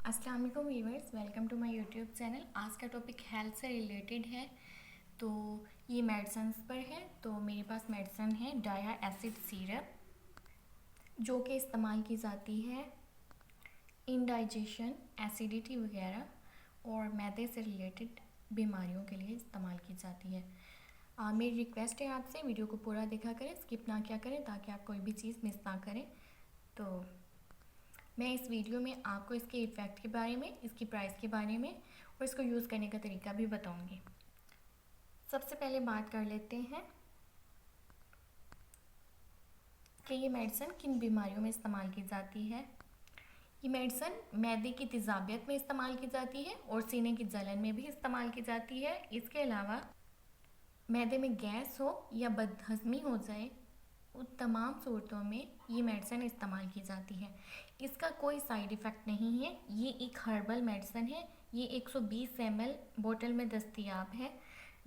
अस्सलाम वालेकुम viewers, welcome to my YouTube channel. आज का टॉपिक हेल्थ से रिलेटेड है। तो ये मेडिसिन्स पर है। तो मेरे पास मेडिसिन है डाया एसिड सिरप, जो कि इस्तेमाल की जाती है इंडाइजेशन, एसिडिटी वगैरह और मैदे से रिलेटेड बीमारियों के लिए इस्तेमाल की जाती है। मेरी रिक्वेस्ट है आपसे, वीडियो को पूरा देखा करें, स्किप ना किया करें, ताकि आप कोई भी चीज़ मिस ना करें। तो मैं इस वीडियो में आपको इसके इफ़ेक्ट के बारे में, इसकी प्राइस के बारे में और इसको यूज़ करने का तरीका भी बताऊंगी। सबसे पहले बात कर लेते हैं कि ये मेडिसिन किन बीमारियों में इस्तेमाल की जाती है। ये मेडिसिन मैदे की तेज़ाबियत में इस्तेमाल की जाती है और सीने की जलन में भी इस्तेमाल की जाती है। इसके अलावा मैदे में गैस हो या बदहज़मी हो जाए, उन तमाम सूरतों में ये मेडिसिन इस्तेमाल की जाती है। इसका कोई साइड इफ़ेक्ट नहीं है। ये एक हर्बल मेडिसिन है। ये 120 ml बोतल में दस्तयाब है,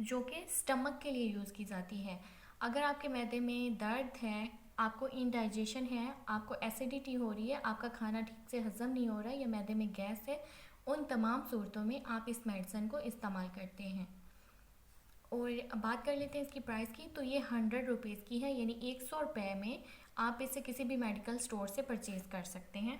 जो कि स्टमक के लिए यूज़ की जाती है। अगर आपके मैदे में दर्द है, आपको इंडाइजेशन है, आपको एसिडिटी हो रही है, आपका खाना ठीक से हज़म नहीं हो रहा है या मैदे में गैस है, उन तमाम सूरतों में आप इस मेडिसिन को इस्तेमाल करते हैं। और बात कर लेते हैं इसकी प्राइस की। तो ये 100 रुपीज़ की है, यानी 100 रुपये में आप इसे किसी भी मेडिकल स्टोर से परचेज़ कर सकते हैं।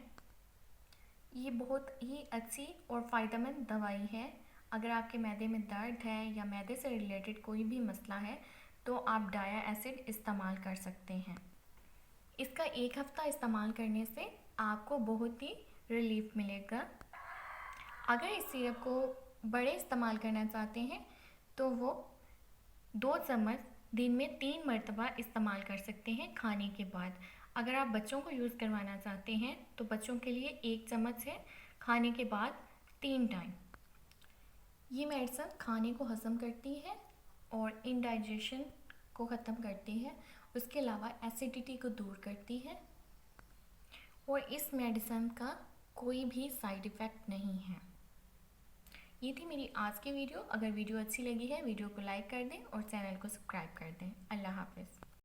ये बहुत ही अच्छी और फ़ायदेमंद दवाई है। अगर आपके मैदे में दर्द है या मैदे से रिलेटेड कोई भी मसला है, तो आप डाया एसिड इस्तेमाल कर सकते हैं। इसका 1 हफ़्ता इस्तेमाल करने से आपको बहुत ही रिलीफ मिलेगा। अगर इस सिरप को बड़े इस्तेमाल करना चाहते हैं, तो वो 2 चम्मच दिन में 3 मरतबा इस्तेमाल कर सकते हैं खाने के बाद। अगर आप बच्चों को यूज़ करवाना चाहते हैं, तो बच्चों के लिए 1 चम्मच है, खाने के बाद 3 टाइम। ये मेडिसिन खाने को हज़म करती है और इंडाइजेशन को ख़त्म करती है। उसके अलावा एसिडिटी को दूर करती है और इस मेडिसिन का कोई भी साइड इफ़ेक्ट नहीं है। ये थी मेरी आज की वीडियो। अगर वीडियो अच्छी लगी है, वीडियो को लाइक कर दें और चैनल को सब्सक्राइब कर दें। अल्लाह हाफ़िज़।